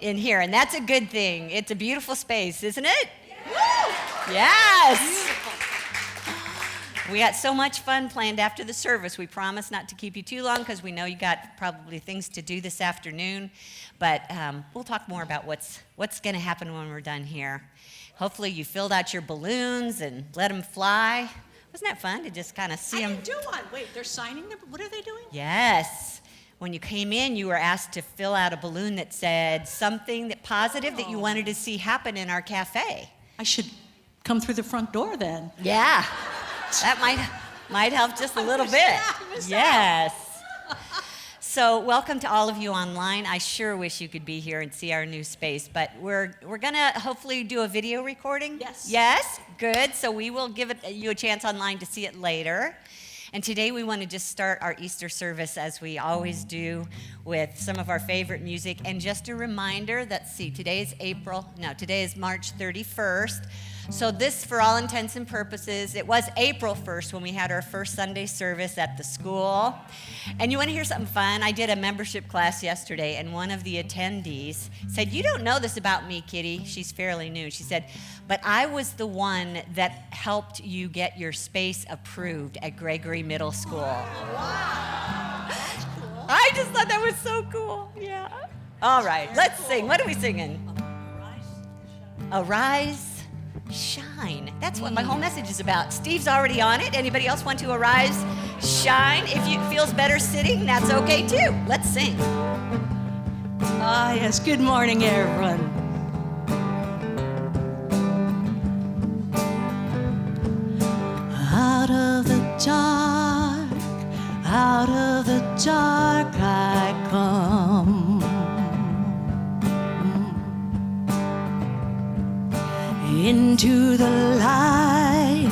in here, and that's a good thing. It's a beautiful space, isn't it? Yes. We got so much fun planned after the service. We promise not to keep you too long because we know you got probably things to do this afternoon. But we'll talk more about what's going to happen when we're done here. Hopefully you filled out your balloons and let them fly. Wasn't that fun to just kind of see them? I didn't do one. Wait, they're signing them? What are they doing? Yes. When you came in, you were asked to fill out a balloon that said something positive that you wanted to see happen in our cafe. I should come through the front door then. Yeah. That might help just a little bit. Yes. So welcome to all of you online. I sure wish you could be here and see our new space, but we're going to hopefully do a video recording. Yes. Yes? Good. So we will give you a chance online to see it later. And today we want to just start our Easter service as we always do with some of our favorite music. And just a reminder that, today is March 31st. So this, for all intents and purposes, it was April 1st when we had our first Sunday service at the school. And you want to hear something fun? I did a membership class yesterday, and one of the attendees said, "You don't know this about me, Kitty." She's fairly new. She said, "But I was the one that helped you get your space approved at Gregory Middle School." Wow. That's cool. I just thought that was so cool. Yeah. All right, let's sing. What are we singing? Arise. Shine. That's what my whole message is about. Steve's already on it. Anybody else want to arise, shine? If it feels better sitting, that's okay too. Let's sing. Yes. Good morning, everyone. Out of the dark I come. Into the light,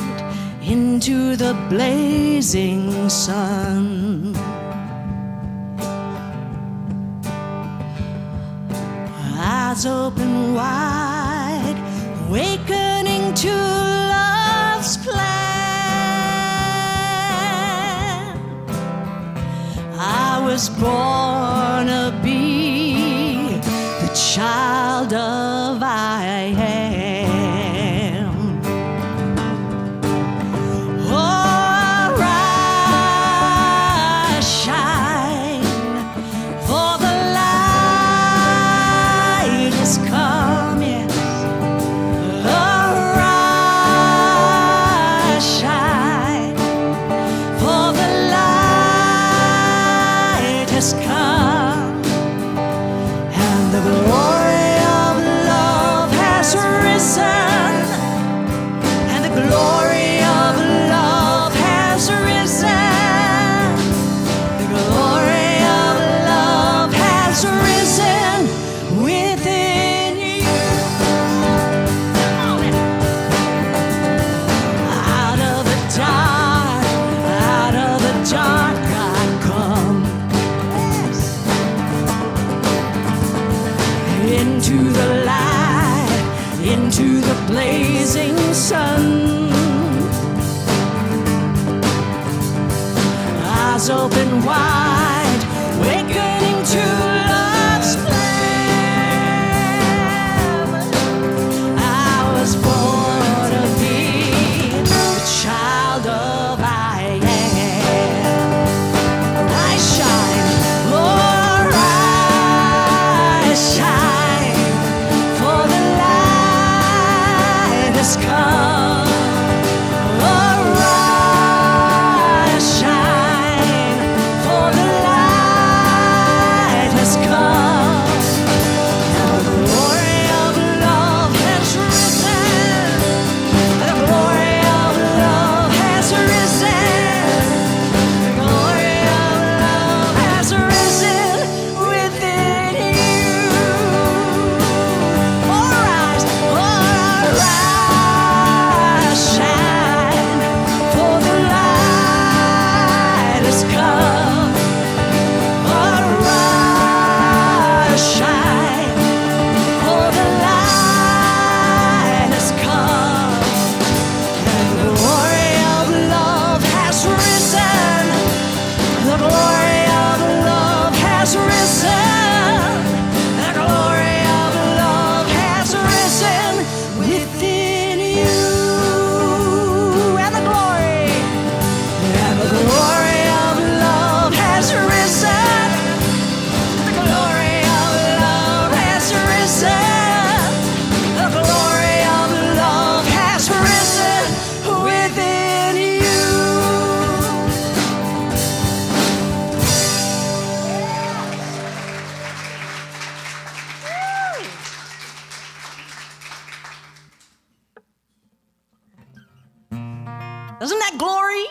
into the blazing sun. Eyes open wide, awakening to love's plan. I was born to be the child of I am. Blazing sun. Eyes open wide, awakening to love's plan. I was born to be the child of I am. I shine, oh, I shine, for the light has come. Arise, shine, for the Doesn't that glory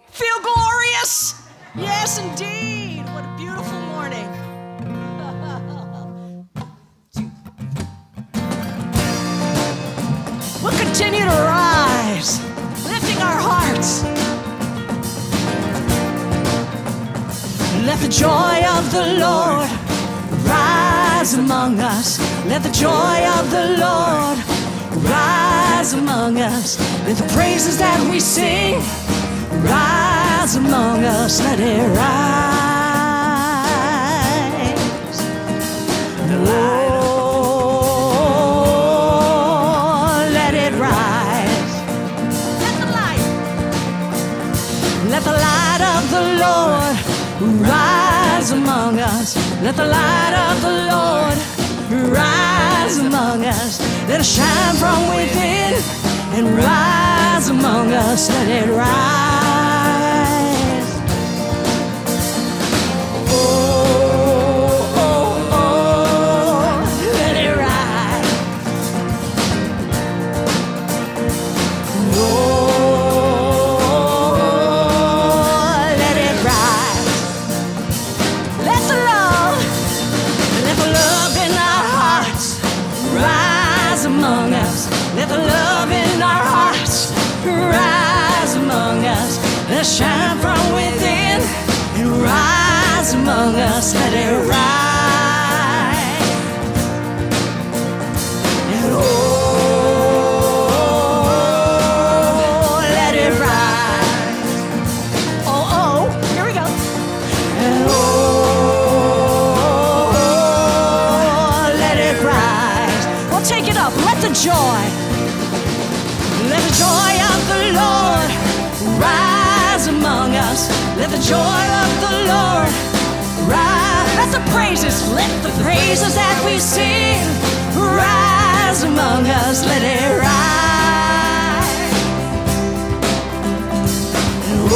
feel glorious? Yes, indeed. What a beautiful morning. We'll continue to rise, lifting our hearts. Let the joy of the Lord rise among us. Let the joy of the Lord rise among us. Let the praises that we sing rise among us. Let it rise. Oh, let it rise. Let the light of the Lord rise among us. Let the light of the Lord rise among us. Let it shine from within and rise among us. Let it rise. Oh, oh, oh, let it rise. Oh, let it rise. Let the love in our hearts rise among us. Let the love in our hearts rise among us. Let it shine from within and rise among us. Let it rise. And oh, let it rise. Oh, oh, here we go. And oh, let it rise. We'll take it up. Let the joy of the Lord rise among us. Let the joy of the Lord rise. Let the praises that we sing rise among us. Let it rise. And oh,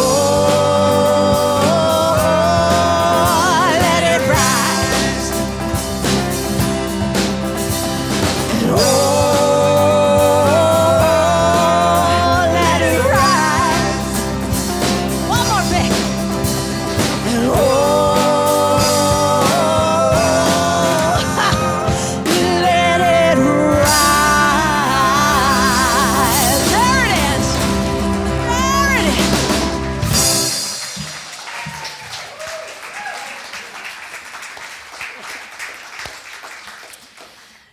let it rise. And oh,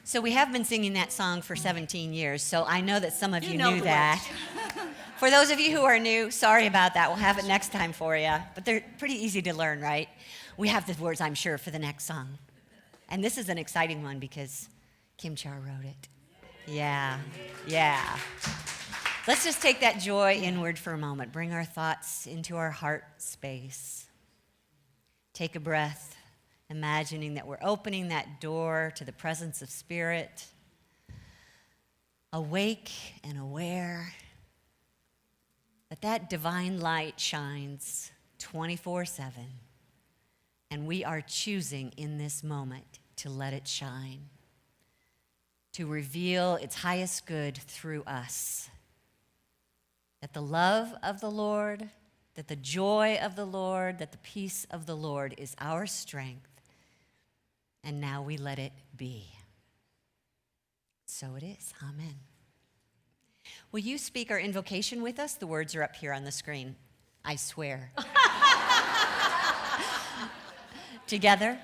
So we have been singing that song for 17 years, so I know that some of you know knew the that. For those of you who are new, sorry about that. We'll have it next time for you. But they're pretty easy to learn, right? We have the words, I'm sure, for the next song. And this is an exciting one because Kim Char wrote it. Yeah, yeah. Let's just take that joy inward for a moment. Bring our thoughts into our heart space. Take a breath, imagining that we're opening that door to the presence of Spirit. Awake and aware that that divine light shines 24/7. And we are choosing in this moment to let it shine, to reveal its highest good through us. That the love of the Lord, that the joy of the Lord, that the peace of the Lord is our strength. And now we let it be. So it is. Amen. Will you speak our invocation with us? The words are up here on the screen. I swear. Together,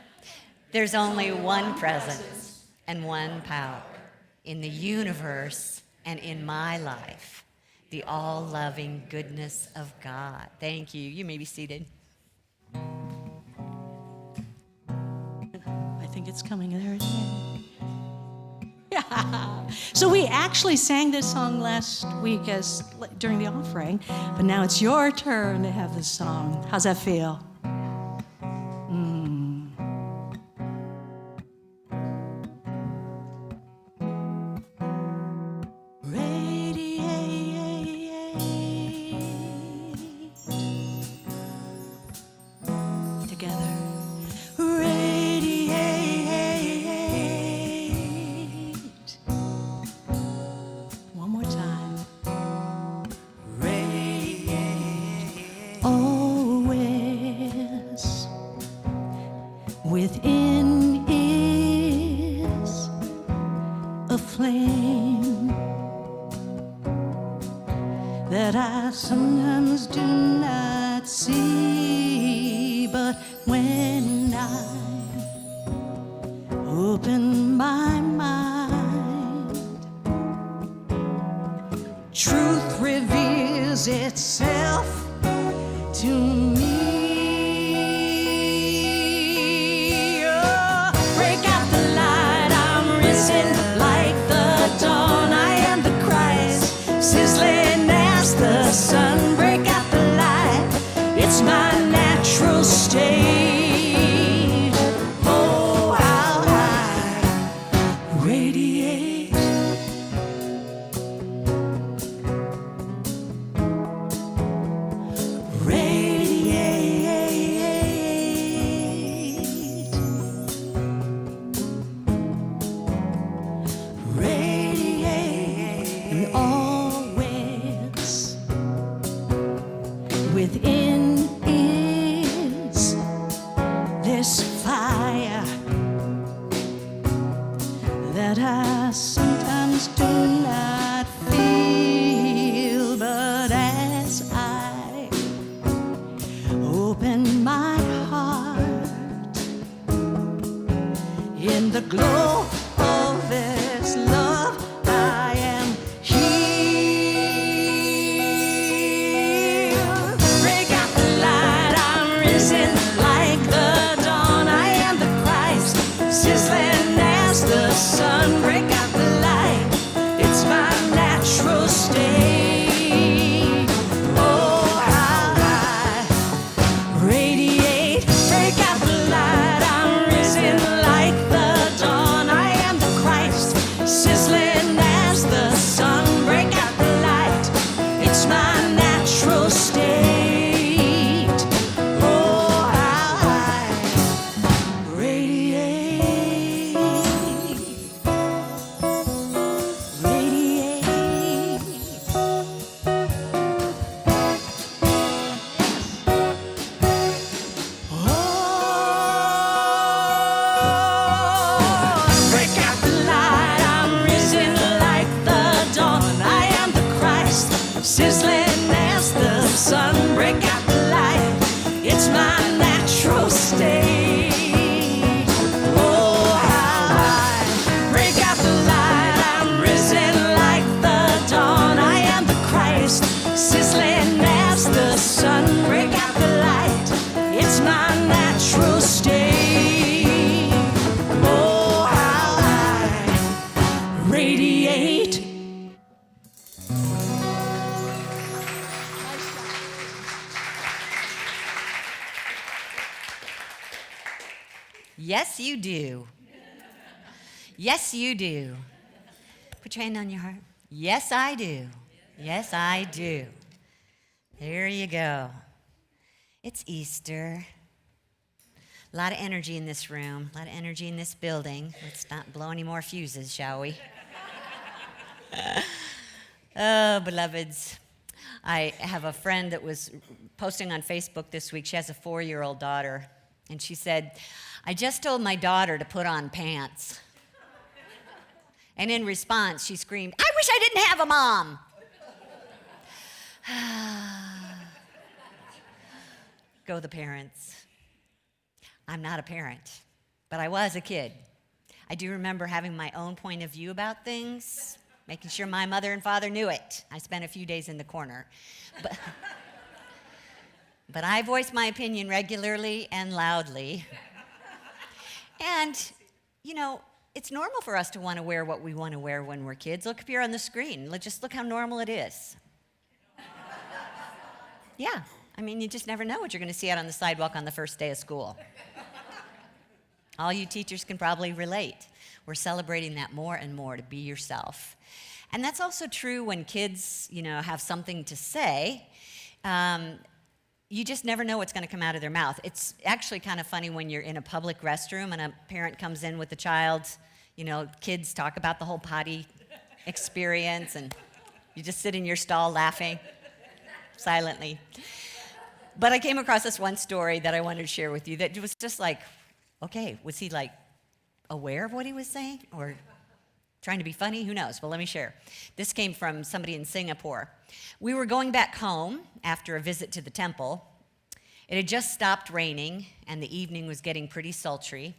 there's only one presence and one power in the universe and in my life, the all-loving goodness of God. Thank you. You may be seated. I think it's coming. There it is. Yeah. So we actually sang this song last week during the offering, but now it's your turn to have this song. How's that feel? One more time. Radiate. a flame that I sometimes do not see, but when I open my mind, truth reveals itself to me. Oh, break out the light, I'm risen like the dawn. I am the Christ, sizzling as the sun. Break out the light, it's my natural state. Oh, how I radiate. And always within is this fire that I sometimes do not feel, but as I open my heart in the glow of this love, I am healed. Break out the light, I'm risen like the dawn. I am the Christ, sizzling as the sun. Break out the light, it's my natural state. Oh, how I radiate. Break out the light, I'm risen like the dawn. I am the Christ, sizzling as the sun. Break out the light, it's my natural state. Oh, how I radiate. Radiate. Break out the light, I'm risen like the dawn. I am the Christ, sizzling as the sun. Break out the light, it's my natural state. Oh, how I break out the light, I'm risen like the dawn. I am the Christ, sizzling as the sun. Break out the light, it's my natural state. Oh, how I radiate. Yes, you do. Yes, you do. Put your hand on your heart. Yes, I do. Yes, I do. There you go. It's Easter. A lot of energy in this room, a lot of energy in this building. Let's not blow any more fuses, shall we? Oh, beloveds. I have a friend that was posting on Facebook this week. She has a 4-year-old daughter. And she said, I just told my daughter to put on pants. And in response, she screamed, I wish I didn't have a mom. Go the parents. I'm not a parent, but I was a kid. I do remember having my own point of view about things, making sure my mother and father knew it. I spent a few days in the corner. But I voice my opinion regularly and loudly. And, you know, it's normal for us to want to wear what we want to wear when we're kids. Look up here on the screen. Just look how normal it is. Yeah, I mean, you just never know what you're going to see out on the sidewalk on the first day of school. All you teachers can probably relate. We're celebrating that more and more, to be yourself. And that's also true when kids, you know, have something to say. You just never know what's going to come out of their mouth. It's actually kind of funny when you're in a public restroom and a parent comes in with the child. You know, kids talk about the whole potty experience, and you just sit in your stall laughing silently. But I came across this one story that I wanted to share with you that was just like, okay, was he like aware of what he was saying? Or Trying to be funny? Who knows? Well, let me share. This came from somebody in Singapore. We were going back home after a visit to the temple. It had just stopped raining, and the evening was getting pretty sultry.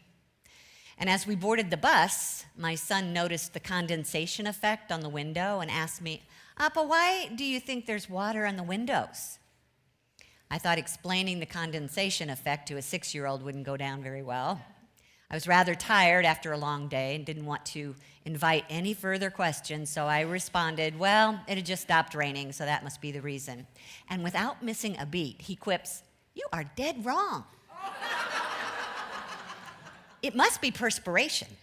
And as we boarded the bus, my son noticed the condensation effect on the window and asked me, "Appa, why do you think there's water on the windows?" I thought explaining the condensation effect to a 6-year-old wouldn't go down very well. I was rather tired after a long day and didn't want to invite any further questions, so I responded, "Well, it had just stopped raining, so that must be the reason." And without missing a beat, he quips, "You are dead wrong. It must be perspiration.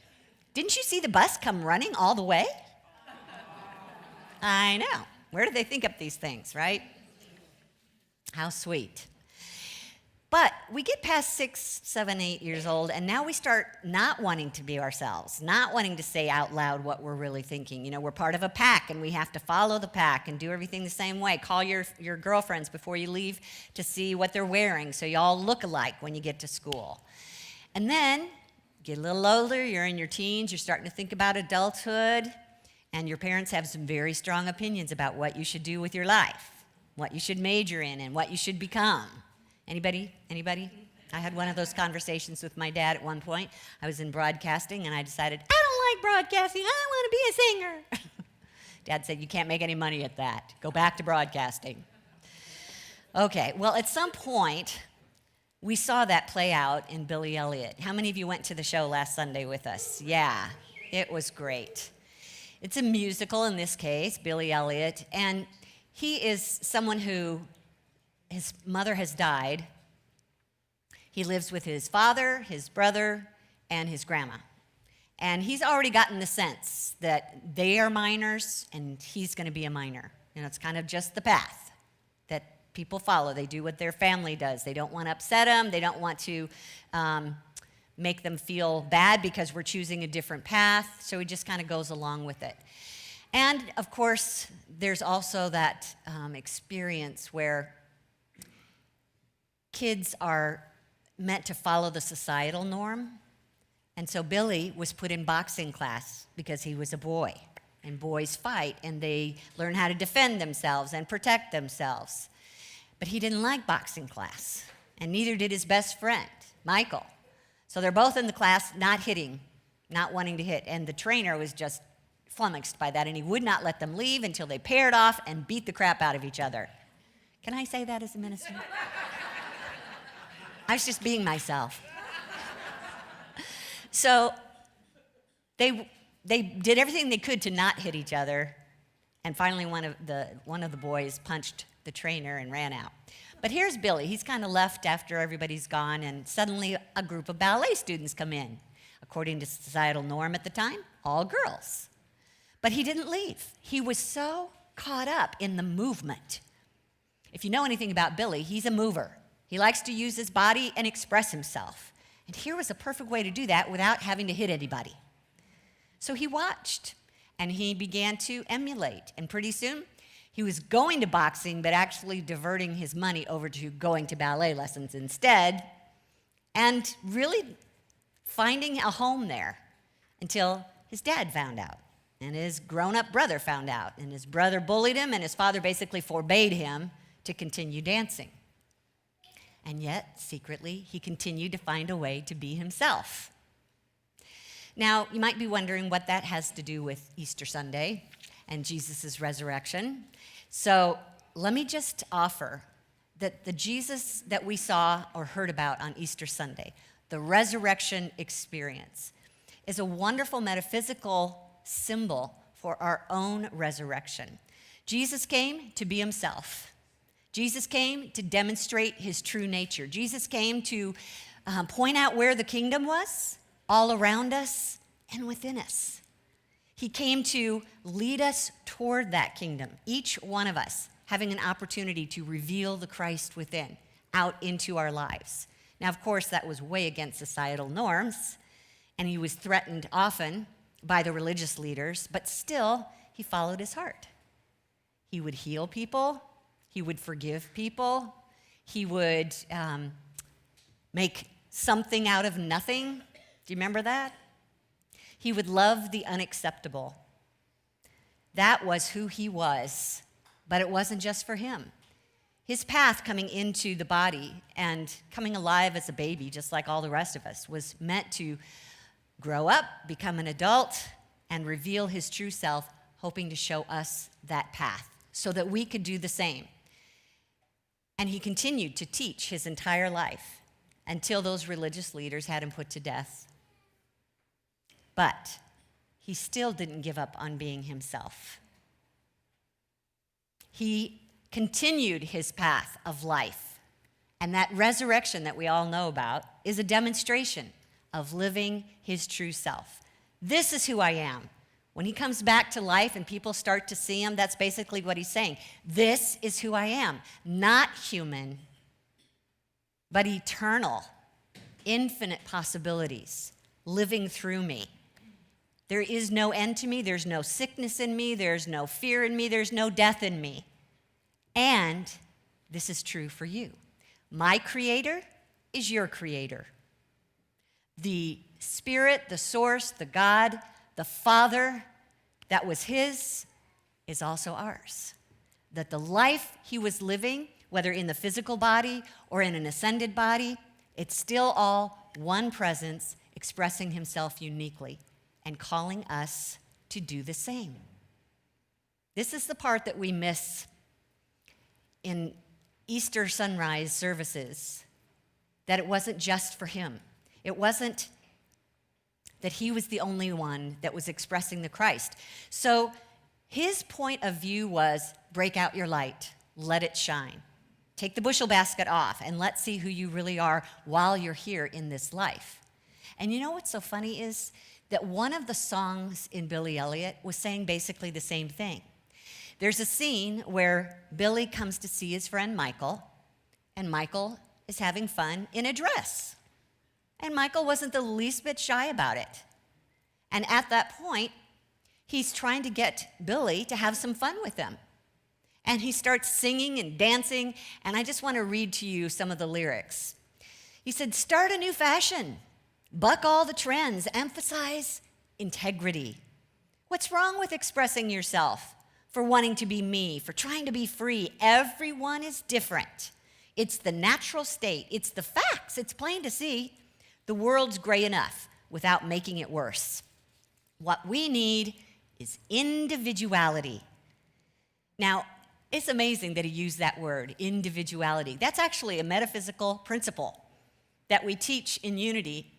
Didn't you see the bus come running all the way?" I know. Where do they think up these things, right? How sweet. But we get past 6, 7, 8 years old, and now we start not wanting to be ourselves, not wanting to say out loud what we're really thinking. You know, we're part of a pack, and we have to follow the pack and do everything the same way. Call your girlfriends before you leave to see what they're wearing so you all look alike when you get to school. And then, get a little older, you're in your teens, you're starting to think about adulthood, and your parents have some very strong opinions about what you should do with your life, what you should major in, and what you should become. Anybody? I had one of those conversations with my dad at one point. I was in broadcasting, and I decided, I don't like broadcasting. I want to be a singer. Dad said, "You can't make any money at that. Go back to broadcasting." Okay, well, at some point, we saw that play out in Billy Elliot. How many of you went to the show last Sunday with us? Yeah, it was great. It's a musical in this case, Billy Elliot, and he is someone who his mother has died. He lives with his father, his brother, and his grandma. And he's already gotten the sense that they are minors and he's going to be a minor. You know, it's kind of just the path that people follow. They do what their family does. They don't want to upset them. They don't want to make them feel bad because we're choosing a different path. So he just kind of goes along with it. And, of course, there's also that experience where kids are meant to follow the societal norm. And so Billy was put in boxing class because he was a boy. And boys fight, and they learn how to defend themselves and protect themselves. But he didn't like boxing class, and neither did his best friend, Michael. So they're both in the class not hitting, not wanting to hit. And the trainer was just flummoxed by that, and he would not let them leave until they paired off and beat the crap out of each other. Can I say that as a minister? I was just being myself. So they did everything they could to not hit each other, and finally one of the boys punched the trainer and ran out. But here's Billy. He's kind of left after everybody's gone, and suddenly a group of ballet students come in. According to societal norm at the time, all girls. But he didn't leave. He was so caught up in the movement. If you know anything about Billy, he's a mover. He likes to use his body and express himself. And here was a perfect way to do that without having to hit anybody. So he watched, and he began to emulate. And pretty soon, he was going to boxing, but actually diverting his money over to going to ballet lessons instead, and really finding a home there until his dad found out, and his grown-up brother found out, and his brother bullied him, and his father basically forbade him to continue dancing. And yet, secretly, he continued to find a way to be himself. Now, you might be wondering what that has to do with Easter Sunday and Jesus' resurrection. So let me just offer that the Jesus that we saw or heard about on Easter Sunday, the resurrection experience, is a wonderful metaphysical symbol for our own resurrection. Jesus came to be himself. Jesus came to demonstrate his true nature. Jesus came to point out where the kingdom was, all around us and within us. He came to lead us toward that kingdom, each one of us having an opportunity to reveal the Christ within out into our lives. Now, of course, that was way against societal norms, and he was threatened often by the religious leaders, but still, he followed his heart. He would heal people. He would forgive people. He would make something out of nothing. Do you remember that? He would love the unacceptable. That was who he was, but it wasn't just for him. His path coming into the body and coming alive as a baby, just like all the rest of us, was meant to grow up, become an adult, and reveal his true self, hoping to show us that path so that we could do the same. And he continued to teach his entire life until those religious leaders had him put to death. But he still didn't give up on being himself. He continued his path of life. And that resurrection that we all know about is a demonstration of living his true self. This is who I am. When he comes back to life and people start to see him, that's basically what he's saying. This is who I am. Not human, but eternal, infinite possibilities living through me. There is no end to me. There's no sickness in me. There's no fear in me. There's no death in me. And this is true for you. My creator is your creator. The Spirit, the source, the God, the Father that was his is also ours. That the life he was living, whether in the physical body or in an ascended body, it's still all one presence expressing himself uniquely and calling us to do the same. This is the part that we miss in Easter sunrise services, that it wasn't just for him. It wasn't that he was the only one that was expressing the Christ. So his point of view was, break out your light, let it shine. Take the bushel basket off and let's see who you really are while you're here in this life. And you know what's so funny is that one of the songs in Billy Elliot was saying basically the same thing. There's a scene where Billy comes to see his friend Michael, and Michael is having fun in a dress. And Michael wasn't the least bit shy about it. And at that point, he's trying to get Billy to have some fun with him. And he starts singing and dancing, and I just want to read to you some of the lyrics. He said, start a new fashion, buck all the trends, emphasize integrity. What's wrong with expressing yourself, for wanting to be me, for trying to be free? Everyone is different. It's the natural state. It's the facts. It's plain to see. The world's gray enough without making it worse. What we need is individuality. Now, it's amazing that he used that word, individuality. That's actually a metaphysical principle that we teach in Unity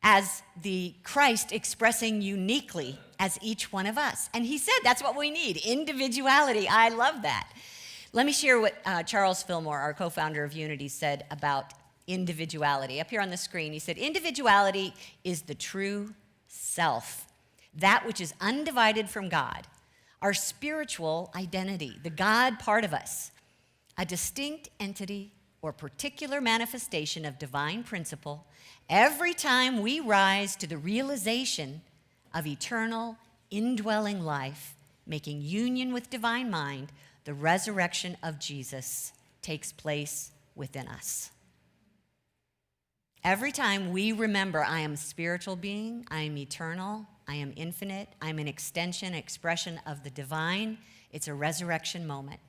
as the Christ expressing uniquely as each one of us. And he said that's what we need, individuality. I love that. Let me share what Charles Fillmore, our co-founder of Unity, said about individuality. Up here on the screen, he said, individuality is the true self, that which is undivided from God, our spiritual identity, the God part of us, a distinct entity or particular manifestation of divine principle every time we rise to the realization of eternal, indwelling life, making union with divine mind, the resurrection of Jesus takes place within us. Every time we remember I am a spiritual being, I am eternal, I am infinite, I'm an extension, expression of the divine, it's a resurrection moment.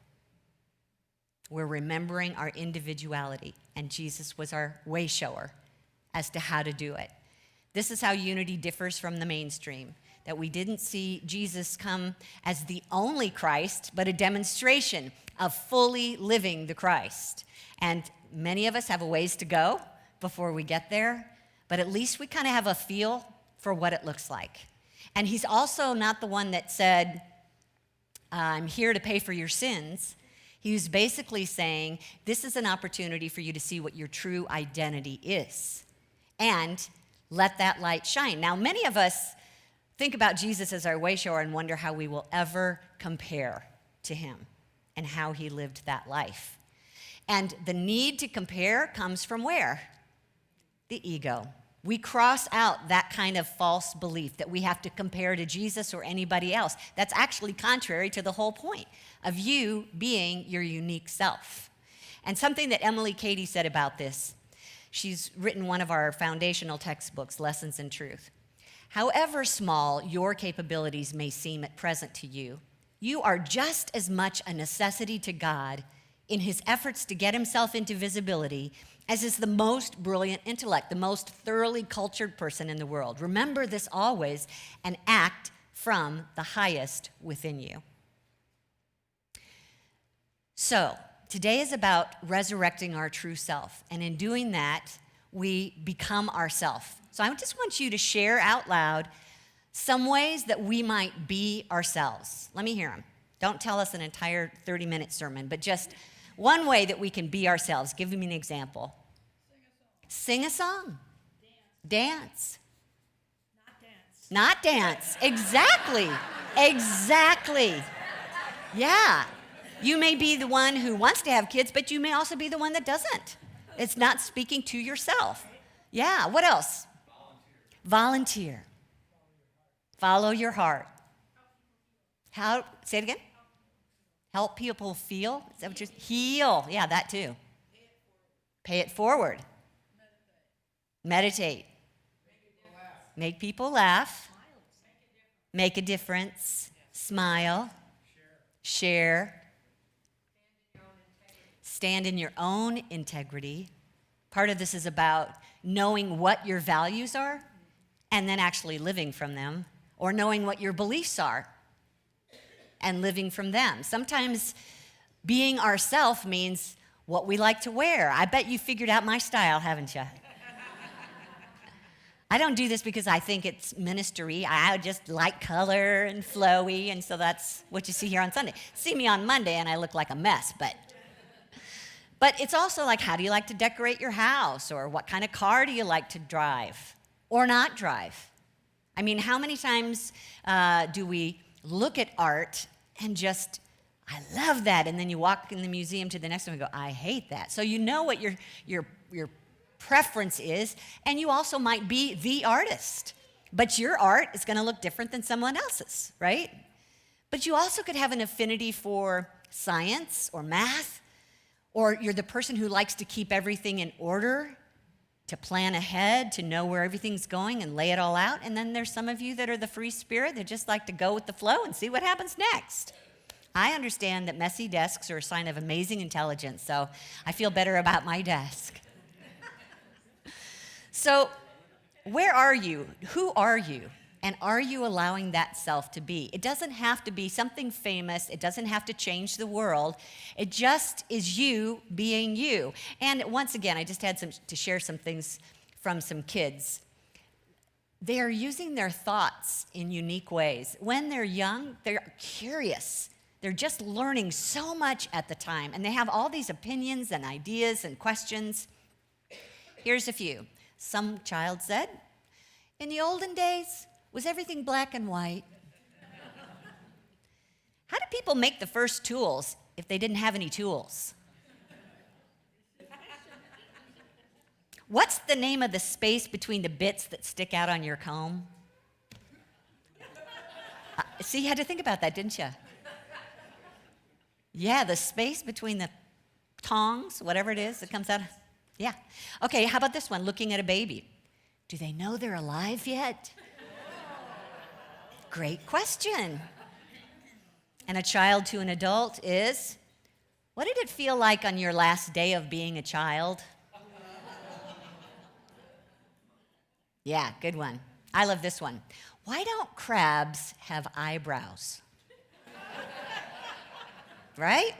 We're remembering our individuality, and Jesus was our way shower as to how to do it. This is how Unity differs from the mainstream, that we didn't see Jesus come as the only Christ, but a demonstration of fully living the Christ. And many of us have a ways to go before we get there, but at least we kind of have a feel for what it looks like. And he's also not the one that said, I'm here to pay for your sins. He was basically saying, this is an opportunity for you to see what your true identity is, and let that light shine. Now, many of us think about Jesus as our way shower and wonder how we will ever compare to him and how he lived that life. And the need to compare comes from where? The ego. We cross out that kind of false belief that we have to compare to Jesus or anybody else. That's actually contrary to the whole point of you being your unique self. And something that Emily Cady said about this, she's written one of our foundational textbooks, Lessons in Truth. However small your capabilities may seem at present to you, you are just as much a necessity to God in his efforts to get himself into visibility as is the most brilliant intellect, the most thoroughly cultured person in the world. Remember this always and act from the highest within you. So, today is about resurrecting our true self, and in doing that, we become ourself. So I just want you to share out loud some ways that we might be ourselves. Let me hear them. Don't tell us an entire 30-minute sermon, but just one way that we can be ourselves. Give me an example. Sing a song. Dance. Not dance. Exactly. Exactly. Yeah. You may be the one who wants to have kids, but you may also be the one that doesn't. It's not speaking to yourself. Yeah. What else? Volunteer. Follow your heart. How? Say it again. Help people feel. Is that what you're? Heal. Yeah, that too. Pay it forward. Meditate. Make people laugh. Make a difference. Smile. Share. Stand in your own integrity. Part of this is about knowing what your values are and then actually living from them, or knowing what your beliefs are and living from them. Sometimes being ourself means what we like to wear. I bet you figured out my style, haven't you? I don't do this because I think it's ministry. I just like color and flowy, and so that's what you see here on Sunday. See me on Monday and I look like a mess, but it's also like, how do you like to decorate your house? Or what kind of car do you like to drive or not drive? I mean, how many times do we look at art and just, I love that, and then you walk in the museum to the next one and go, I hate that. So you know what your preference is, and you also might be the artist. But your art is going to look different than someone else's, right? But you also could have an affinity for science or math, or you're the person who likes to keep everything in order, to plan ahead, to know where everything's going and lay it all out. And then there's some of you that are the free spirit that just like to go with the flow and see what happens next. I understand that messy desks are a sign of amazing intelligence, so I feel better about my desk. So, where are you? Who are you? And are you allowing that self to be? It doesn't have to be something famous. It doesn't have to change the world. It just is you being you. And once again, I just had to share some things from some kids. They are using their thoughts in unique ways. When they're young, they're curious. They're just learning so much at the time. And they have all these opinions and ideas and questions. Here's a few. Some child said, in the olden days, was everything black and white? How did people make the first tools if they didn't have any tools? What's the name of the space between the bits that stick out on your comb? See, you had to think about that, didn't you? Yeah, the space between the tongs, whatever it is that comes out. Yeah. Okay, how about this one, looking at a baby? Do they know they're alive yet? Great question. And a child to an adult is, what did it feel like on your last day of being a child? Yeah, good one. I love this one. Why don't crabs have eyebrows? Right?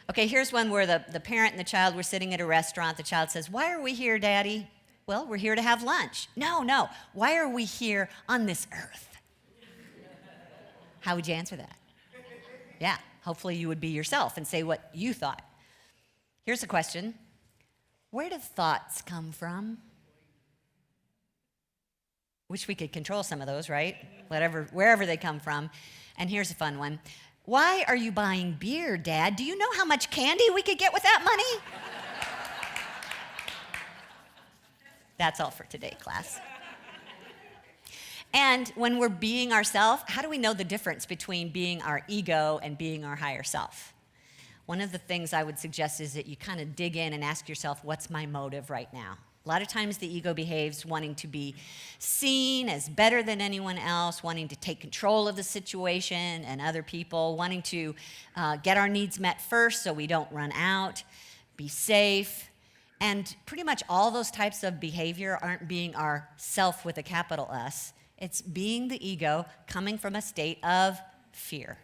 Okay, here's one where the parent and the child were sitting at a restaurant. The child says, why are we here, Daddy? Well, we're here to have lunch. No. Why are we here on this earth? How would you answer that? Yeah, hopefully you would be yourself and say what you thought. Here's a question. Where do thoughts come from? Wish we could control some of those, right? Wherever they come from. And here's a fun one. Why are you buying beer, Dad? Do you know how much candy we could get with that money? That's all for today, class. And when we're being ourselves, how do we know the difference between being our ego and being our higher self? One of the things I would suggest is that you kind of dig in and ask yourself, what's my motive right now? A lot of times the ego behaves wanting to be seen as better than anyone else, wanting to take control of the situation and other people, wanting to get our needs met first so we don't run out, be safe. And pretty much all those types of behavior aren't being our self with a capital S. It's being the ego coming from a state of fear.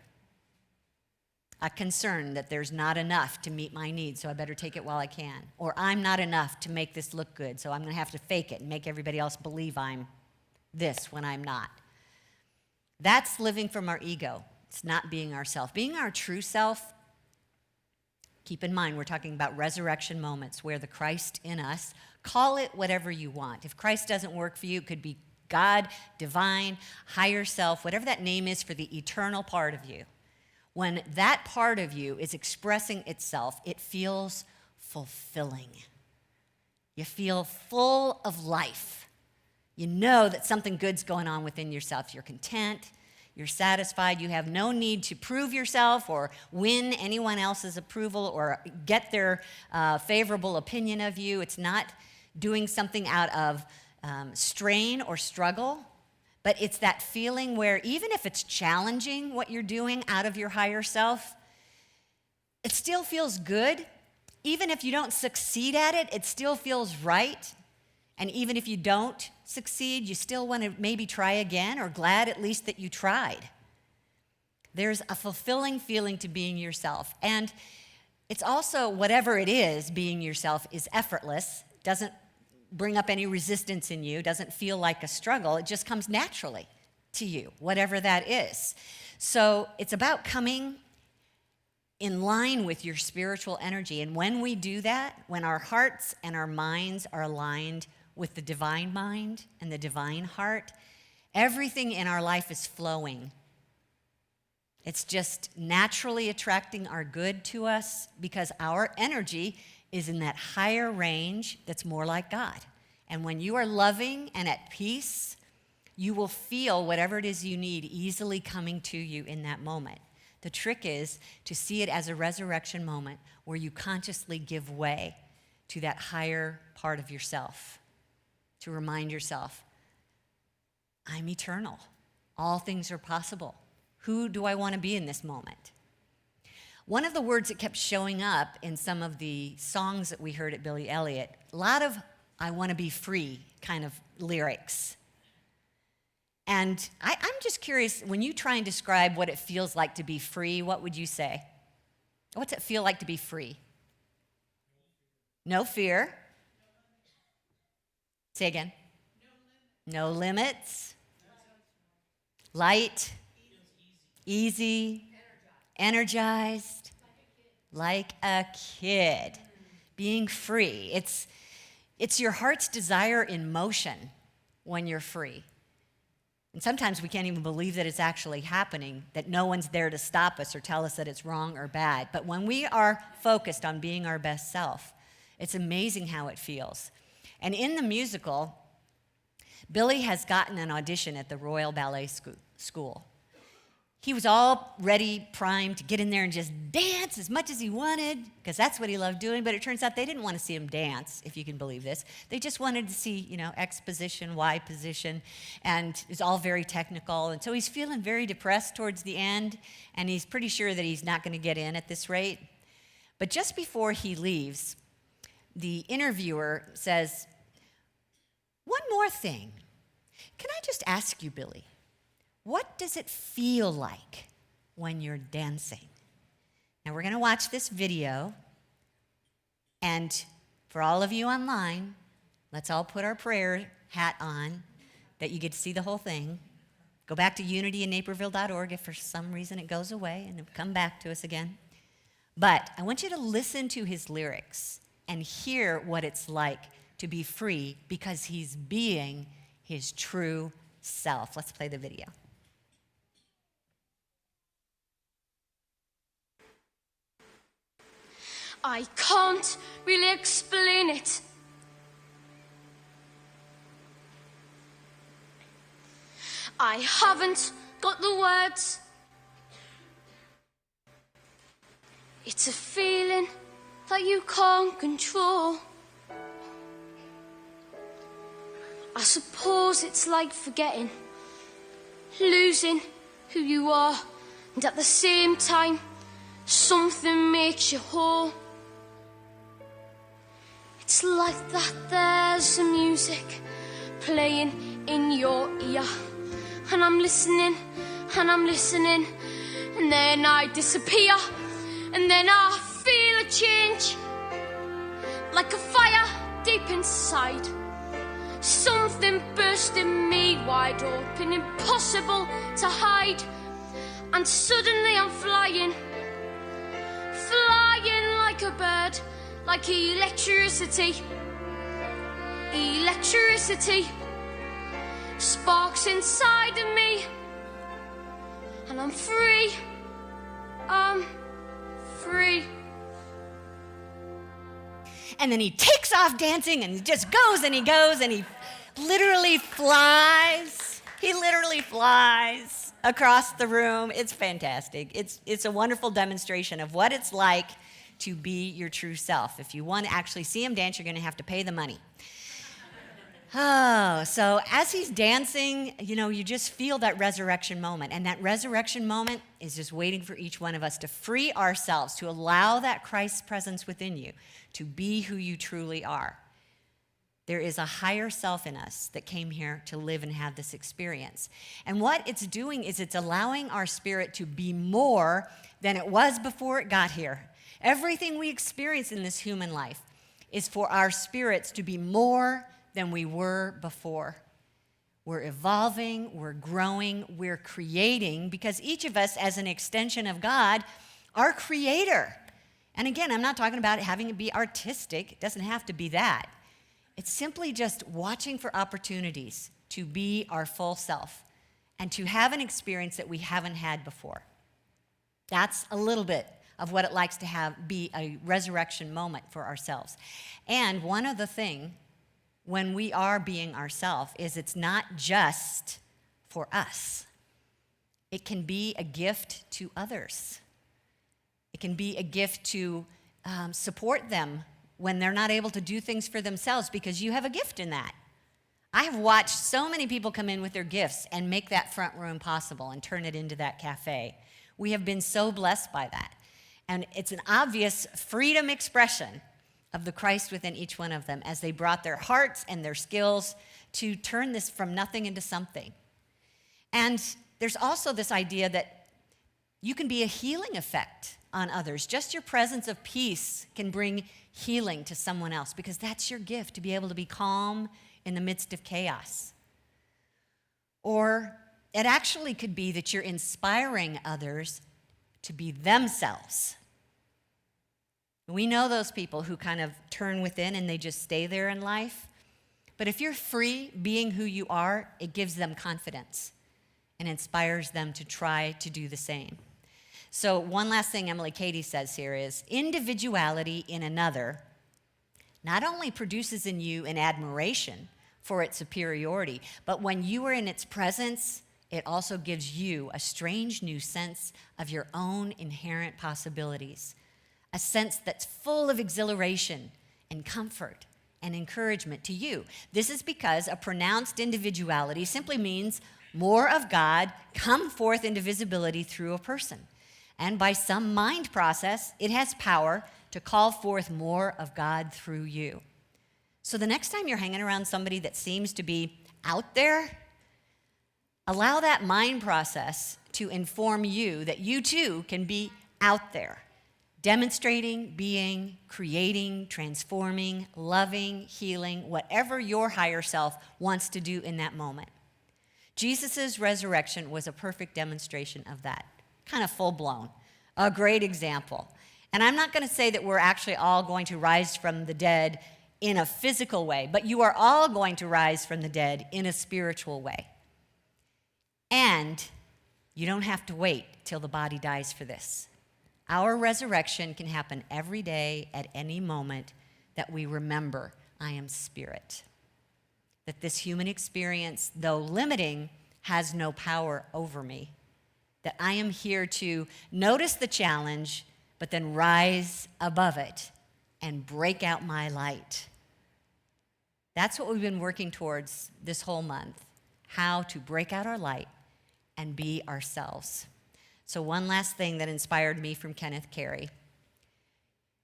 A concern that there's not enough to meet my needs, so I better take it while I can. Or I'm not enough to make this look good, so I'm going to have to fake it and make everybody else believe I'm this when I'm not. That's living from our ego. It's not being ourself. Being our true self, keep in mind, we're talking about resurrection moments where the Christ in us, call it whatever you want. If Christ doesn't work for you, it could be God, divine, higher self, whatever that name is for the eternal part of you. When that part of you is expressing itself, it feels fulfilling. You feel full of life. You know that something good's going on within yourself. You're content, you're satisfied, you have no need to prove yourself or win anyone else's approval or get their favorable opinion of you. It's not doing something out of strain or struggle. But it's that feeling where even if it's challenging what you're doing out of your higher self, it still feels good. Even if you don't succeed at it, it still feels right. And even if you don't succeed, you still want to maybe try again or glad at least that you tried. There's a fulfilling feeling to being yourself. And it's also, whatever it is, being yourself is effortless, doesn't bring up any resistance in you, doesn't feel like a struggle. It just comes naturally to you, whatever that is. So it's about coming in line with your spiritual energy. And when we do that, when our hearts and our minds are aligned with the divine mind and the divine heart, everything in our life is flowing. It's just naturally attracting our good to us because our energy is in that higher range that's more like God. And when you are loving and at peace, you will feel whatever it is you need easily coming to you in that moment. The trick is to see it as a resurrection moment where you consciously give way to that higher part of yourself, to remind yourself, I'm eternal. All things are possible. Who do I want to be in this moment? One of the words that kept showing up in some of the songs that we heard at Billy Elliot, a lot of I want to be free kind of lyrics. And I'm just curious, when you try and describe what it feels like to be free, what would you say? What's it feel like to be free? No fear. Say again. No limits. Light. Easy. Energized. Like a kid. Being free. It's your heart's desire in motion when you're free. And sometimes we can't even believe that it's actually happening, that no one's there to stop us or tell us that it's wrong or bad. But when we are focused on being our best self, it's amazing how it feels. And in the musical, Billy has gotten an audition at the Royal Ballet School. He was all ready, primed to get in there and just dance as much as he wanted, because that's what he loved doing. But it turns out they didn't want to see him dance, if you can believe this. They just wanted to see, X position, Y position, and it's all very technical. And so he's feeling very depressed towards the end, and he's pretty sure that he's not going to get in at this rate. But just before he leaves, the interviewer says, "One more thing. Can I just ask you, Billy, what does it feel like when you're dancing?" Now, we're going to watch this video. And for all of you online, let's all put our prayer hat on that you get to see the whole thing. Go back to unityinnaperville.org if for some reason it goes away, and it'll come back to us again. But I want you to listen to his lyrics and hear what it's like to be free because he's being his true self. Let's play the video. I can't really explain it. I haven't got the words. It's a feeling that you can't control. I suppose it's like forgetting, losing who you are, and at the same time, something makes you whole. It's like that there's the music playing in your ear, and I'm listening, and I'm listening, and then I disappear, and then I feel a change, like a fire deep inside. Something bursting me wide open, impossible to hide. And suddenly I'm flying, flying like a bird, like electricity. Electricity sparks inside of me, and I'm free. I'm free. And then he takes off dancing and just goes and he goes and he literally flies. He literally flies across the room. It's fantastic. It's a wonderful demonstration of what it's like to be your true self. If you want to actually see him dance, you're going to have to pay the money. Oh, so as he's dancing, you just feel that resurrection moment. And that resurrection moment is just waiting for each one of us to free ourselves, to allow that Christ's presence within you to be who you truly are. There is a higher self in us that came here to live and have this experience. And what it's doing is it's allowing our spirit to be more than it was before it got here. Everything we experience in this human life is for our spirits to be more than we were before. We're evolving, we're growing, we're creating, because each of us, as an extension of God, are creator. And again, I'm not talking about having it be artistic. It doesn't have to be that. It's simply just watching for opportunities to be our full self and to have an experience that we haven't had before. That's a little bit of what it likes to be a resurrection moment for ourselves. And one other thing, when we are being ourselves, is it's not just for us. It can be a gift to others. It can be a gift to support them when they're not able to do things for themselves, because you have a gift in that. I have watched so many people come in with their gifts and make that front room possible and turn it into that cafe. We have been so blessed by that. And it's an obvious freedom expression of the Christ within each one of them as they brought their hearts and their skills to turn this from nothing into something. And there's also this idea that you can be a healing effect on others. Just your presence of peace can bring healing to someone else, because that's your gift, to be able to be calm in the midst of chaos. Or it actually could be that you're inspiring others to be themselves. We know those people who kind of turn within and they just stay there in life. But if you're free being who you are, it gives them confidence and inspires them to try to do the same. So one last thing Emily Cady says here is, individuality in another not only produces in you an admiration for its superiority, but when you are in its presence, it also gives you a strange new sense of your own inherent possibilities, a sense that's full of exhilaration and comfort and encouragement to you. This is because a pronounced individuality simply means more of God come forth into visibility through a person. And by some mind process, it has power to call forth more of God through you. So the next time you're hanging around somebody that seems to be out there, allow that mind process to inform you that you too can be out there, demonstrating, being, creating, transforming, loving, healing, whatever your higher self wants to do in that moment. Jesus' resurrection was a perfect demonstration of that. Kind of full-blown, a great example. And I'm not going to say that we're actually all going to rise from the dead in a physical way, but you are all going to rise from the dead in a spiritual way. And you don't have to wait till the body dies for this. Our resurrection can happen every day at any moment that we remember, I am spirit. That this human experience, though limiting, has no power over me. That I am here to notice the challenge, but then rise above it and break out my light. That's what we've been working towards this whole month, how to break out our light and be ourselves. So one last thing that inspired me from Kenneth Carey.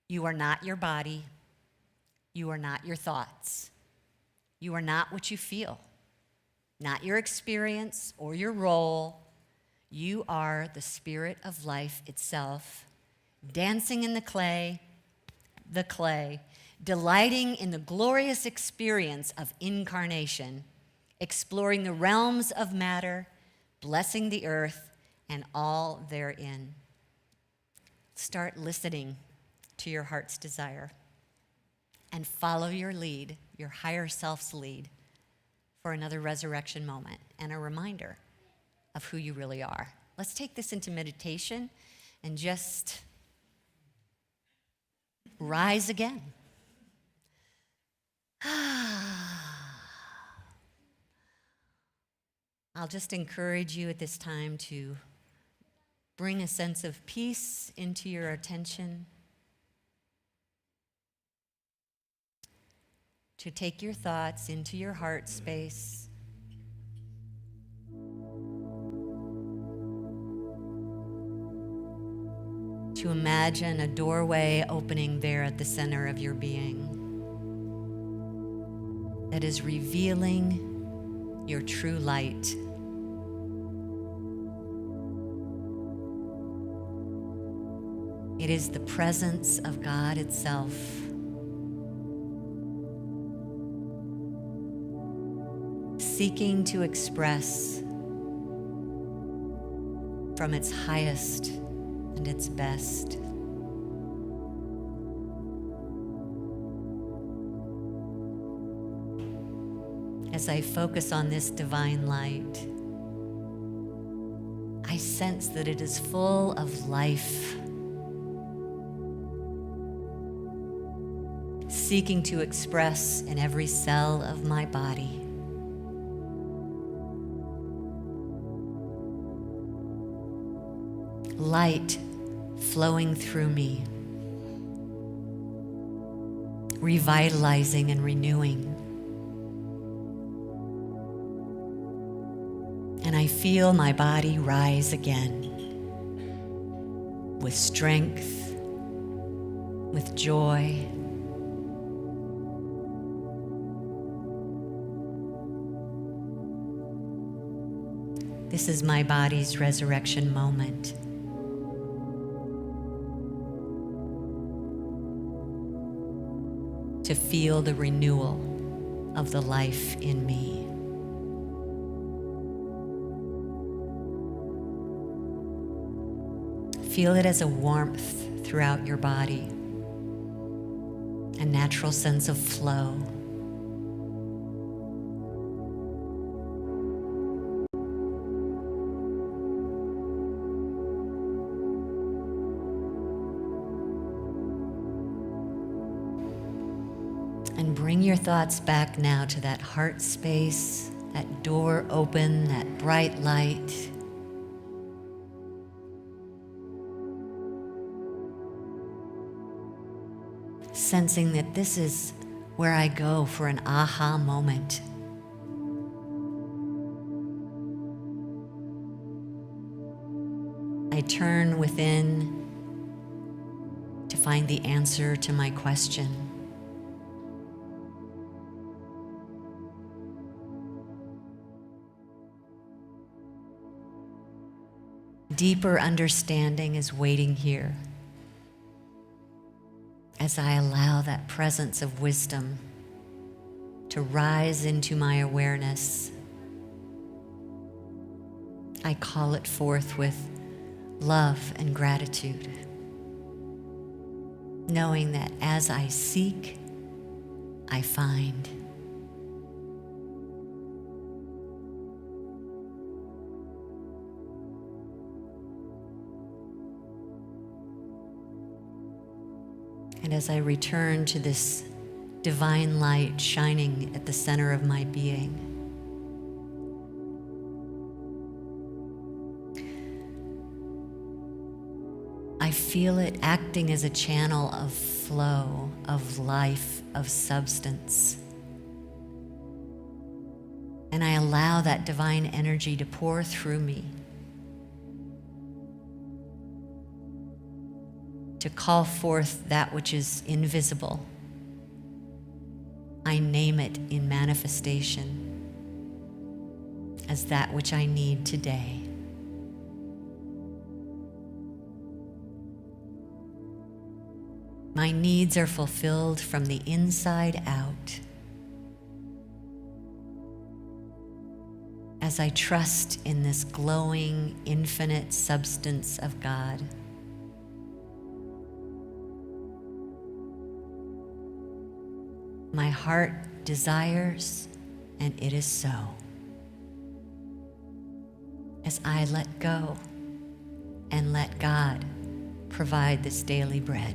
You are not your body. You are not your thoughts. You are not what you feel, not your experience or your role. You are the spirit of life itself, dancing in the clay, delighting in the glorious experience of incarnation, exploring the realms of matter, blessing the earth and all therein. Start listening to your heart's desire and follow your lead, your higher self's lead, for another resurrection moment and a reminder of who you really are. Let's take this into meditation and just rise again. I'll just encourage you at this time to bring a sense of peace into your attention, to take your thoughts into your heart space, to imagine a doorway opening there at the center of your being that is revealing your true light. It is the presence of God itself. Seeking to express from its highest and its best. As I focus on this divine light, I sense that it is full of life, seeking to express in every cell of my body. Light flowing through me, revitalizing and renewing. And I feel my body rise again with strength, with joy. This is my body's resurrection moment. To feel the renewal of the life in me. Feel it as a warmth throughout your body, a natural sense of flow. And bring your thoughts back now to that heart space, that door open, that bright light. Sensing that this is where I go for an aha moment. I turn within to find the answer to my question. Deeper understanding is waiting here as I allow that presence of wisdom to rise into my awareness. I call it forth with love and gratitude, knowing that as I seek, I find. And as I return to this divine light shining at the center of my being, I feel it acting as a channel of flow, of life, of substance, And I allow that divine energy to pour through me, to call forth that which is invisible. I name it in manifestation as that which I need today. My needs are fulfilled from the inside out as I trust in this glowing, infinite substance of God. My heart desires, and it is so. As I let go and let God provide this daily bread.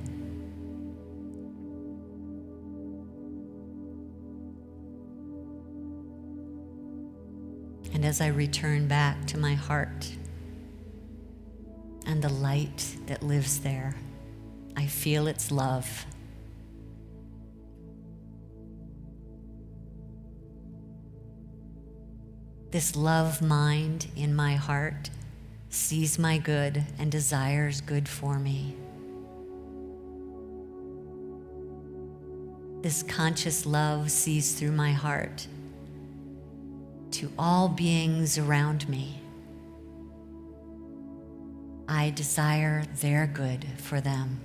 And as I return back to my heart and the light that lives there, I feel its love. This love mind in my heart sees my good and desires good for me. This conscious love sees through my heart to all beings around me. I desire their good for them.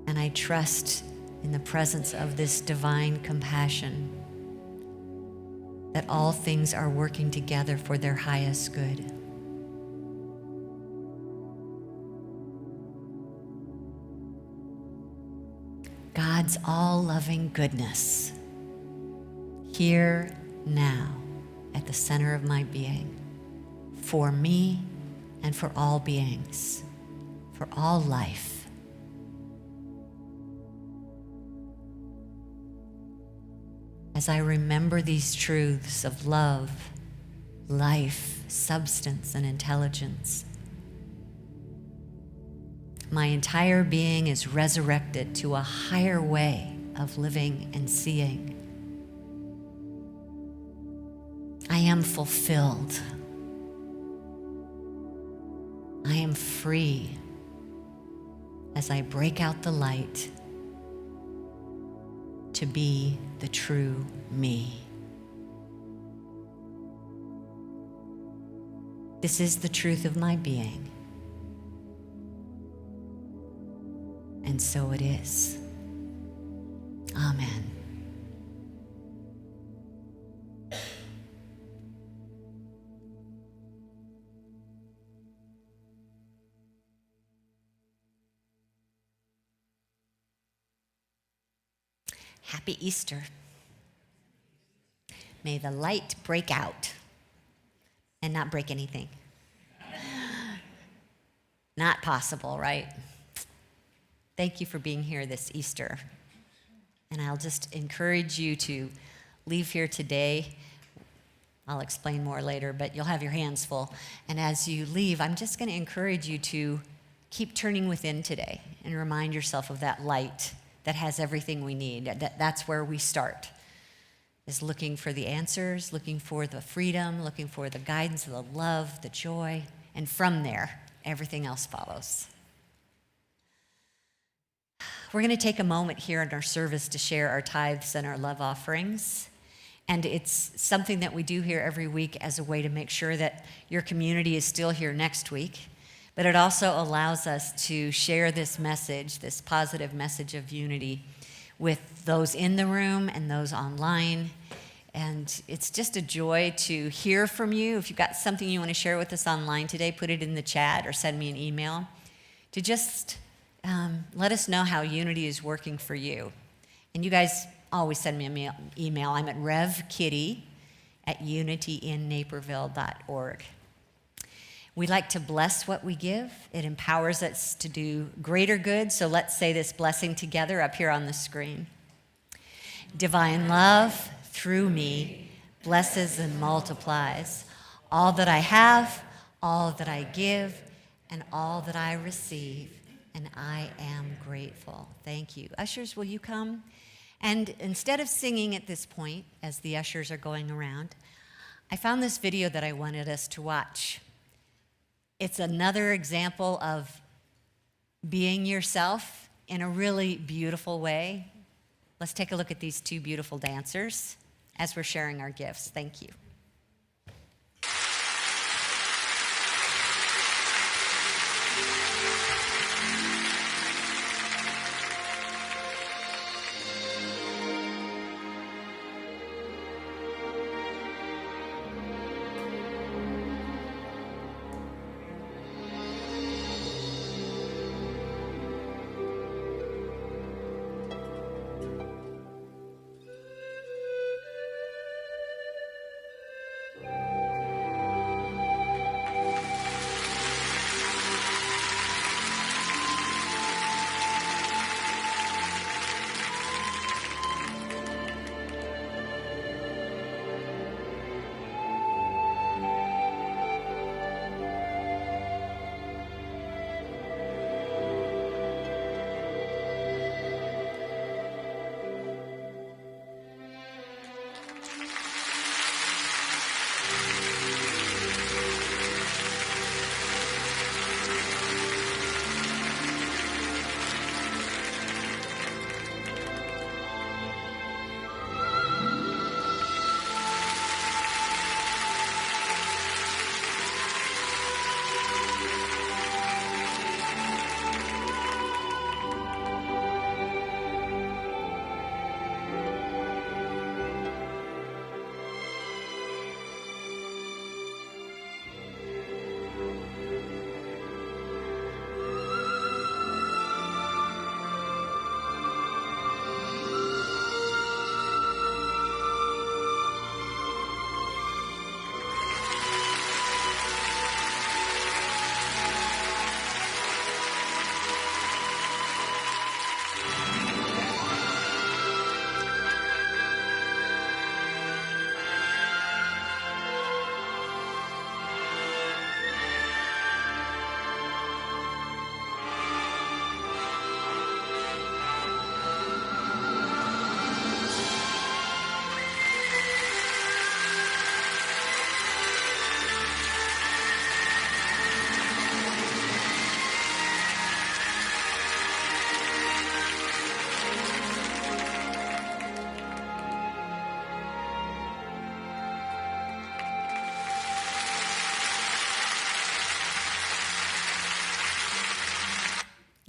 And I trust in the presence of this divine compassion that all things are working together for their highest good. God's all-loving goodness, here, now, at the center of my being, for me and for all beings, for all life. As I remember these truths of love, life, substance, and intelligence, my entire being is resurrected to a higher way of living and seeing. I am fulfilled. I am free as I break out the light to be the true me. This is the truth of my being. And so it is. Amen. Happy Easter. May the light break out and not break anything. Not possible, right? Thank you for being here this Easter. And I'll just encourage you to leave here today. I'll explain more later, but you'll have your hands full. And as you leave, I'm just going to encourage you to keep turning within today and remind yourself of that light that has everything we need. That's where we start, is looking for the answers, looking for the freedom, looking for the guidance, the love, the joy. And from there, everything else follows. We're going to take a moment here in our service to share our tithes and our love offerings. And it's something that we do here every week as a way to make sure that your community is still here next week. But it also allows us to share this message, this positive message of unity, with those in the room and those online. And it's just a joy to hear from you. If you've got something you want to share with us online today, put it in the chat or send me an email to just let us know how unity is working for you. And you guys always send me an email. I'm at revkitty@unityinnaperville.org. We like to bless what we give. It empowers us to do greater good. So let's say this blessing together up here on the screen. Divine love through me blesses and multiplies all that I have, all that I give, and all that I receive. And I am grateful. Thank you. Ushers, will you come And instead of singing at this point, as the ushers are going around, I found this video that I wanted us to watch. It's another example of being yourself in a really beautiful way. Let's take a look at these two beautiful dancers as we're sharing our gifts. Thank you.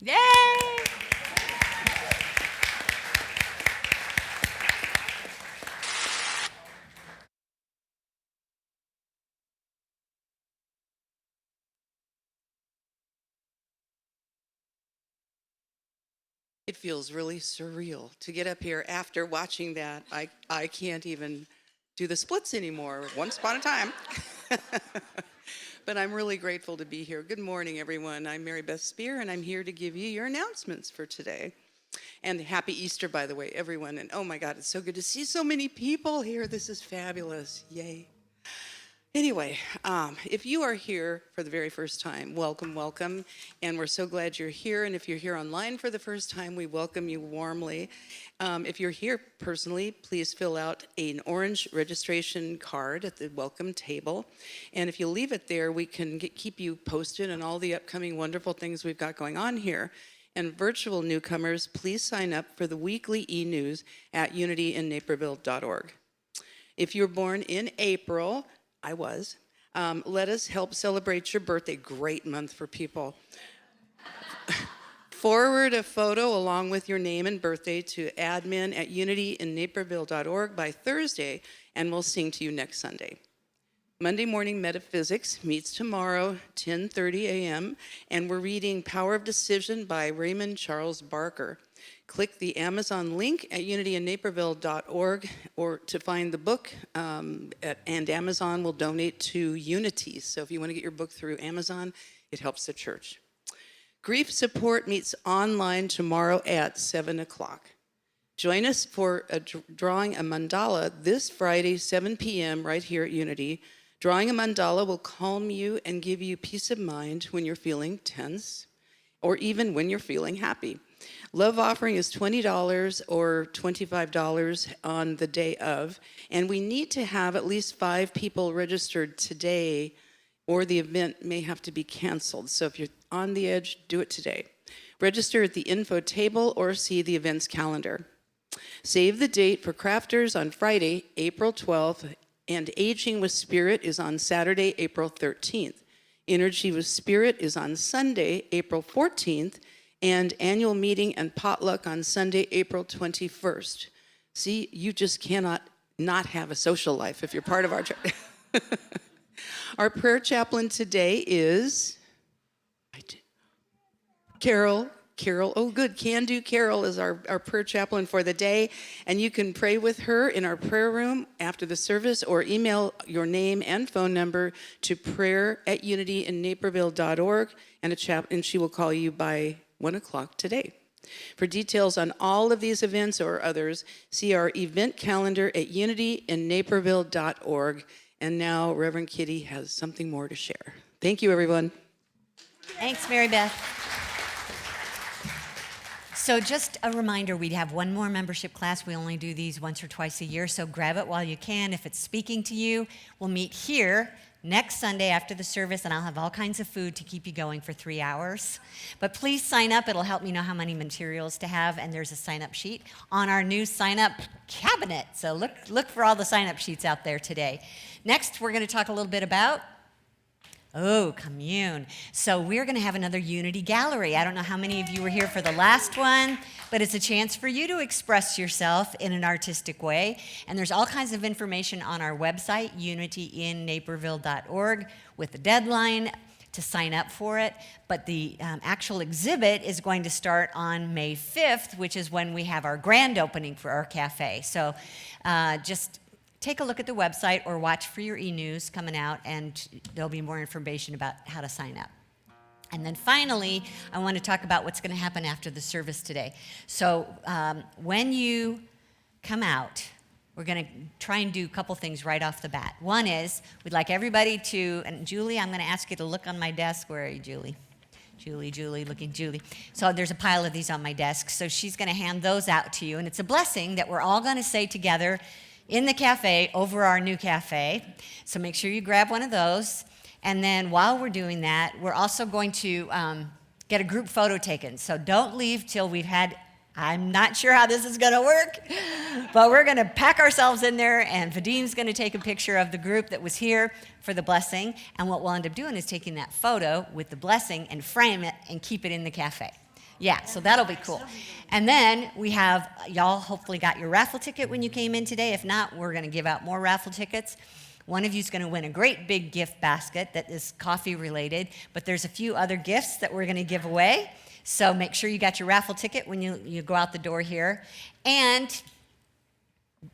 Yay! It feels really surreal to get up here after watching that. I can't even do the splits anymore, once upon a time. But I'm really grateful to be here. Good morning, everyone. I'm Mary Beth Spear, and I'm here to give you your announcements for today. And happy Easter, by the way, everyone. And oh my God, it's so good to see so many people here. This is fabulous. Yay. Anyway, if you are here for the very first time, welcome, welcome. And we're so glad you're here. And if you're here online for the first time, we welcome you warmly. If you're here personally, please fill out an orange registration card at the welcome table. And if you leave it there, we can keep you posted on all the upcoming wonderful things we've got going on here. And virtual newcomers, please sign up for the weekly e-news at unityinnaperville.org. If you were born in April, I was. Let us help celebrate your birthday. Great month for people. Forward a photo along with your name and birthday to admin@unityinnaperville.org by Thursday, and we'll sing to you next Sunday. Monday morning Metaphysics meets tomorrow, 10:30 a.m., and we're reading Power of Decision by Raymond Charles Barker. Click the Amazon link at unityinnaperville.org or to find the book, and Amazon will donate to Unity. So if you want to get your book through Amazon, it helps the church. Grief Support meets online tomorrow at 7 o'clock. Join us for drawing a mandala this Friday, 7 p.m. right here at Unity. Drawing a mandala will calm you and give you peace of mind when you're feeling tense or even when you're feeling happy. Love offering is $20 or $25 on the day of, and we need to have at least 5 people registered today, or the event may have to be canceled. So if you're on the edge, do it today. Register at the info table or see the events calendar. Save the date for Crafters on Friday, April 12th, and Aging with Spirit is on Saturday, April 13th. Energy with Spirit is on Sunday, April 14th, and annual meeting and potluck on Sunday, April 21st. See, you just cannot not have a social life if you're part of our church. Our prayer chaplain today is Carol. Oh, good. Can Do Carol is our prayer chaplain for the day. And you can pray with her in our prayer room after the service, or email your name and phone number to prayer@unityinnaperville.org, and she will call you by 1 o'clock today. For details on all of these events or others, see our event calendar at unityinnaperville.org. And now Reverend Kitty has something more to share. Thank you, everyone. Thanks, Mary Beth. So just a reminder, we'd have one more membership class. We only do these once or twice a year, so grab it while you can. If it's speaking to you, we'll meet here next Sunday after the service, and I'll have all kinds of food to keep you going for 3 hours. But please sign up. It'll help me know how many materials to have, and there's a sign-up sheet on our new sign-up cabinet. So look for all the sign-up sheets out there today. Next, we're going to talk a little bit about commune. So we're going to have another Unity Gallery. I don't know how many of you were here for the last one, but it's a chance for you to express yourself in an artistic way. And there's all kinds of information on our website, unityinnaperville.org, with the deadline to sign up for it. But the actual exhibit is going to start on May 5th, which is when we have our grand opening for our cafe. So just take a look at the website or watch for your e-news coming out, and there'll be more information about how to sign up. And then finally, I want to talk about what's going to happen after the service today. So when you come out, we're going to try and do a couple things right off the bat. One is, we'd like everybody to, and Julie, I'm going to ask you to look on my desk. Where are you, Julie? Julie, looking Julie. So there's a pile of these on my desk. So she's going to hand those out to you. And it's a blessing that we're all going to say together in the cafe over our new cafe. So make sure you grab one of those. And then while we're doing that, we're also going to get a group photo taken. So don't leave till we've had, I'm not sure how this is going to work, but we're going to pack ourselves in there, and Vadim's going to take a picture of the group that was here for the blessing. And what we'll end up doing is taking that photo with the blessing and frame it and keep it in the cafe. Yeah, so that'll be cool. And then we have, y'all hopefully got your raffle ticket when you came in today. If not, we're going to give out more raffle tickets. One of you is going to win a great big gift basket that is coffee related, but there's a few other gifts that we're going to give away. So make sure you got your raffle ticket when you go out the door here. And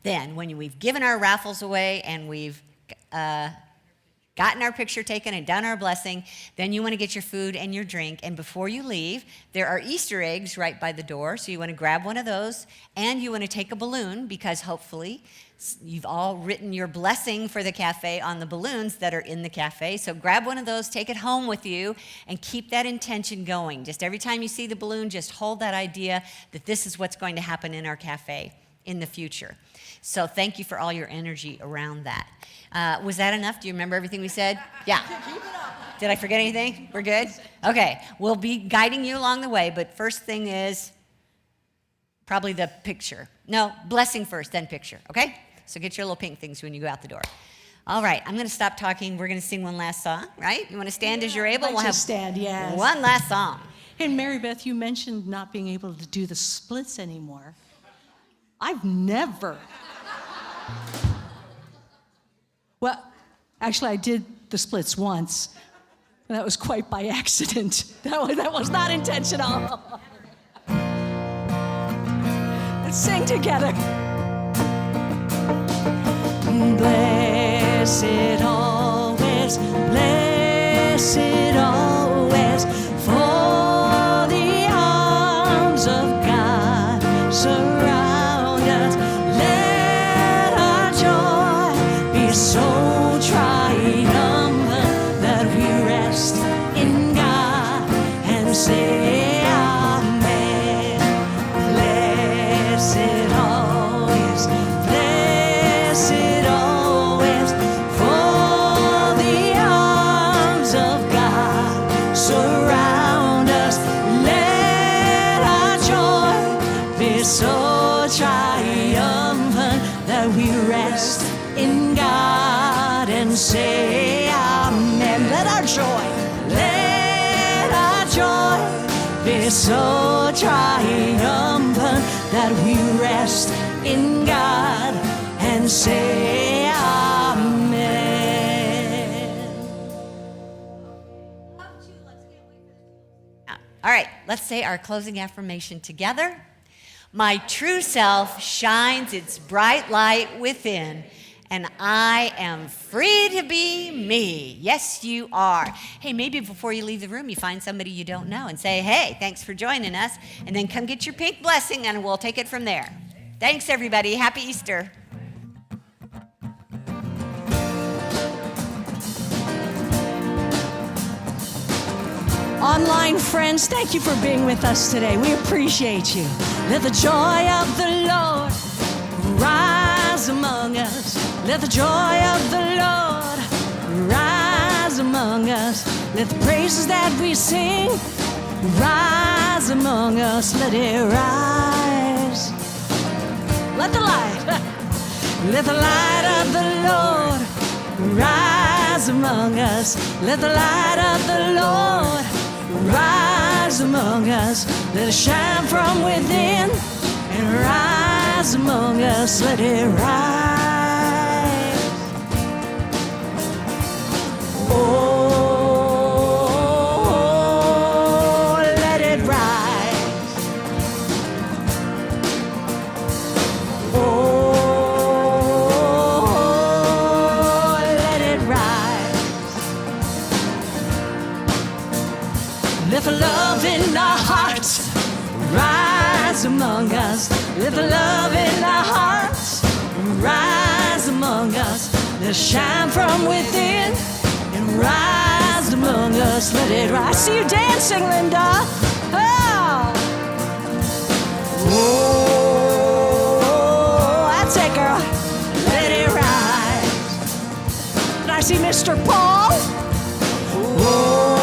then when we've given our raffles away and we've gotten our picture taken and done our blessing, then you want to get your food and your drink. And before you leave, there are Easter eggs right by the door. So you want to grab one of those, and you want to take a balloon, because hopefully you've all written your blessing for the cafe on the balloons that are in the cafe. So grab one of those, take it home with you, and keep that intention going. Just every time you see the balloon, just hold that idea that this is what's going to happen in our cafe in the future. So thank you for all your energy around that. Was that enough? Do you remember everything we said? Yeah. Did I forget anything? We're good? Okay. We'll be guiding you along the way, but first thing is probably the picture. No, blessing first, then picture, okay? So get your little pink things when you go out the door. All right, I'm going to stop talking. We're going to sing one last song, right? You want to stand as you're able? We'll have stand, yes. One last song. And Mary Beth, you mentioned not being able to do the splits anymore. I've never. Well, actually, I did the splits once. And that was quite by accident. That was not intentional. Let's sing together. Blessed always, blessed always, for the arms of God surround us. Let our joy be so triumphant that we rest in God and say amen. joy. Let our joy be so triumphant that we rest in God and say amen. All right, let's say our closing affirmation together. My true self shines its bright light within, and I am free to be me. Yes, you are. Hey, maybe before you leave the room, you find somebody you don't know and say, hey, thanks for joining us, and then come get your pink blessing, and we'll take it from there. Thanks, everybody. Happy Easter. Online friends, thank you for being with us today. We appreciate you. Let the joy of the Lord rise among us. Let the joy of the Lord rise among us. Let the praises that we sing rise among us. Let it rise. Let the light, let the light of the Lord rise among us. Let the light of the Lord rise among us. Let it shine from within and rise among us. Let it rise. Oh, let it rise. Oh, let it rise. Let the love in our hearts rise among us. Let the love in our hearts rise among us. Let it shine from within and rise among us. Let it rise. I see you dancing, Linda. Oh, oh, that's it, girl. Let it rise. And I see Mr. Paul. Oh.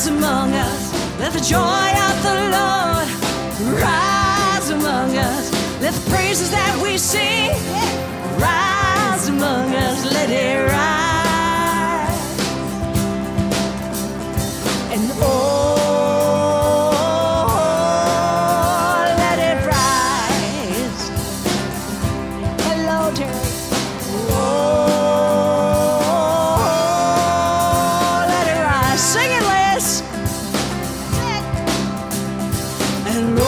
Among us, let the joy of the Lord rise among us. Let the praises that we sing rise among us. Let it rise. And oh, let it rise. Hello, Terry. Oh, let it rise. Sing it, Liz. And